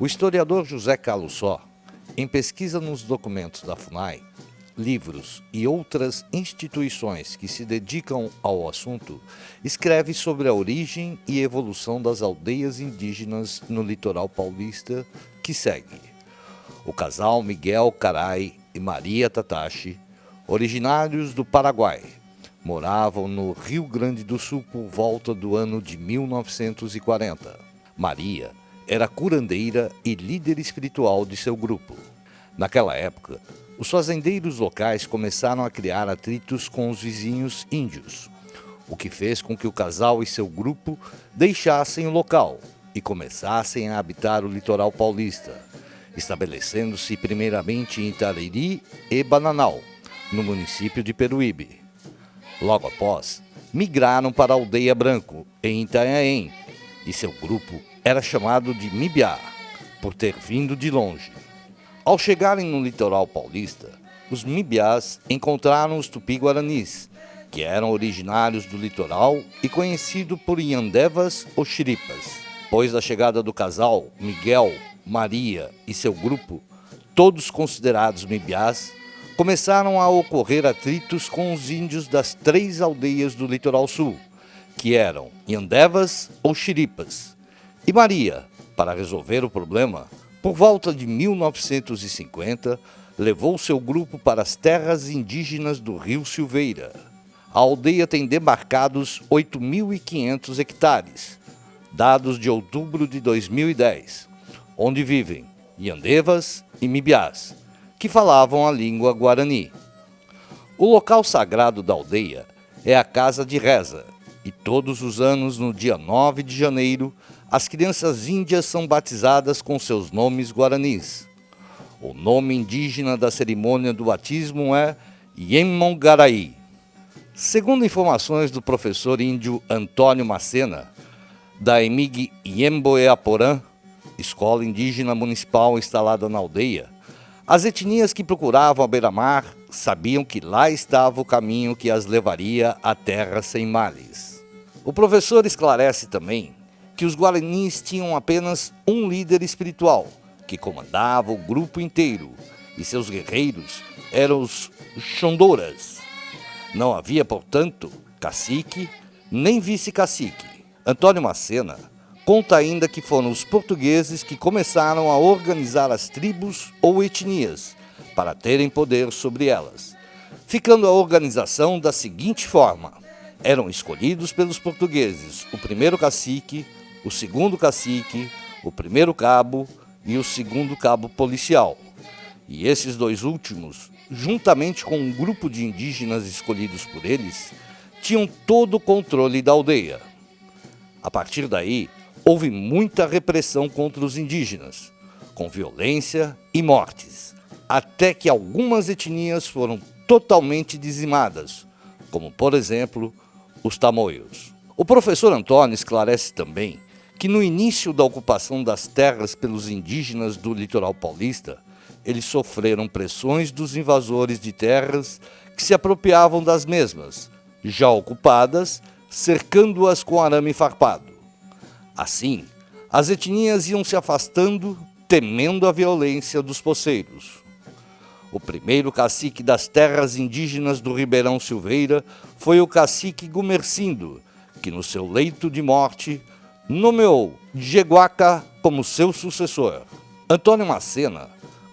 O historiador José Carlos Só, em pesquisa nos documentos da FUNAI, livros e outras instituições que se dedicam ao assunto, escreve sobre a origem e evolução das aldeias indígenas no litoral paulista, que segue. O casal Miguel Caray e Maria Tatachi, originários do Paraguai, moravam no Rio Grande do Sul por volta do ano de 1940. Maria era curandeira e líder espiritual de seu grupo. Naquela época, os fazendeiros locais começaram a criar atritos com os vizinhos índios, o que fez com que o casal e seu grupo deixassem o local e começassem a habitar o litoral paulista, estabelecendo-se primeiramente em Itariri e Bananal, no município de Peruíbe. Logo após, migraram para a Aldeia Branco, em Itanhaém, e seu grupo era chamado de Mibiá, por ter vindo de longe. Ao chegarem no litoral paulista, os Mibiás encontraram os Tupi-Guaranis, que eram originários do litoral e conhecidos por Yandevas ou Xiripas. Depois da chegada do casal, Miguel, Maria e seu grupo, todos considerados Mibiás, começaram a ocorrer atritos com os índios das 3 aldeias do litoral sul, que eram Yandevas ou Xiripas. E Maria, para resolver o problema, por volta de 1950, levou seu grupo para as terras indígenas do Rio Silveira. A aldeia tem demarcados 8.500 hectares, dados de outubro de 2010, onde vivem Yandevas e Mibiás, que falavam a língua guarani. O local sagrado da aldeia é a Casa de Reza, e todos os anos, no dia 9 de janeiro, as crianças índias são batizadas com seus nomes guaranis. O nome indígena da cerimônia do batismo é Yemongaraí. Segundo informações do professor índio Antônio Macena, da EMIG Yemboeaporã, escola indígena municipal instalada na aldeia, as etnias que procuravam a beira-mar sabiam que lá estava o caminho que as levaria à terra sem males. O professor esclarece também que os guaranis tinham apenas um líder espiritual, que comandava o grupo inteiro, e seus guerreiros eram os Xondoras. Não havia, portanto, cacique nem vice-cacique. Antônio Macena conta ainda que foram os portugueses que começaram a organizar as tribos ou etnias para terem poder sobre elas, ficando a organização da seguinte forma: eram escolhidos pelos portugueses o primeiro cacique, o segundo cacique, o primeiro cabo e o segundo cabo policial. E esses 2 últimos, juntamente com um grupo de indígenas escolhidos por eles, tinham todo o controle da aldeia. A partir daí, houve muita repressão contra os indígenas, com violência e mortes, até que algumas etnias foram totalmente dizimadas, como, por exemplo, os tamoios. O professor Antônio esclarece também que no início da ocupação das terras pelos indígenas do litoral paulista, eles sofreram pressões dos invasores de terras que se apropriavam das mesmas, já ocupadas, cercando-as com arame farpado. Assim, as etnias iam se afastando, temendo a violência dos poceiros. O primeiro cacique das terras indígenas do Ribeirão Silveira foi o cacique Gumercindo, que no seu leito de morte nomeou Jeguaca como seu sucessor. Antônio Macena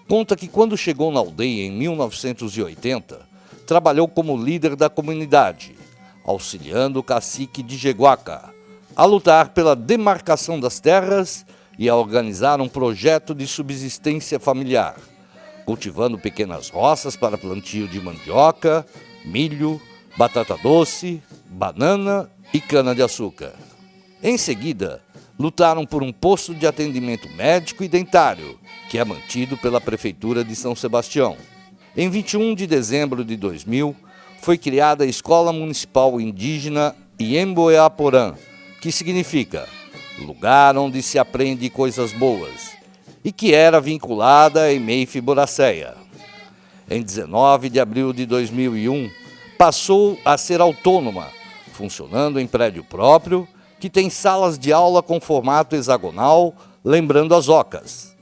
conta que quando chegou na aldeia em 1980, trabalhou como líder da comunidade, auxiliando o cacique de Jeguaca a lutar pela demarcação das terras e a organizar um projeto de subsistência familiar, cultivando pequenas roças para plantio de mandioca, milho, batata doce, banana e cana-de-açúcar. Em seguida, lutaram por um posto de atendimento médico e dentário, que é mantido pela Prefeitura de São Sebastião. Em 21 de dezembro de 2000, foi criada a Escola Municipal Indígena Iemboeaporã, que significa lugar onde se aprende coisas boas, e que era vinculada a Emeife Boracéia. Em 19 de abril de 2001, passou a ser autônoma, funcionando em prédio próprio, que tem salas de aula com formato hexagonal, lembrando as ocas.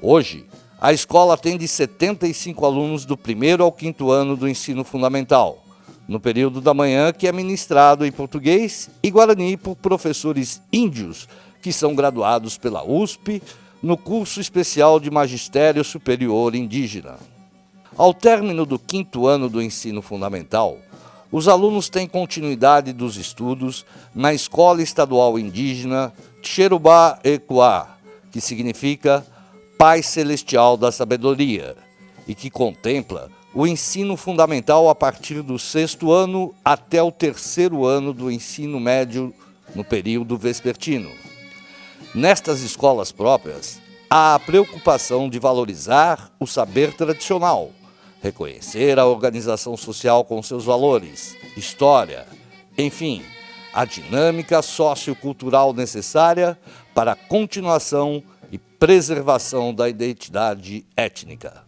Hoje, a escola atende 75 alunos do 1º ao 5º ano do ensino fundamental, no período da manhã, que é ministrado em português e guarani por professores índios, que são graduados pela USP, no curso especial de Magistério Superior Indígena. Ao término do 5º ano do ensino fundamental, os alunos têm continuidade dos estudos na Escola Estadual Indígena Cherubá-Equá, que significa Pai Celestial da Sabedoria, e que contempla o ensino fundamental a partir do 6º ano até o 3º ano do ensino médio no período vespertino. Nestas escolas próprias, há a preocupação de valorizar o saber tradicional, reconhecer a organização social com seus valores, história, enfim, a dinâmica sociocultural necessária para a continuação e preservação da identidade étnica.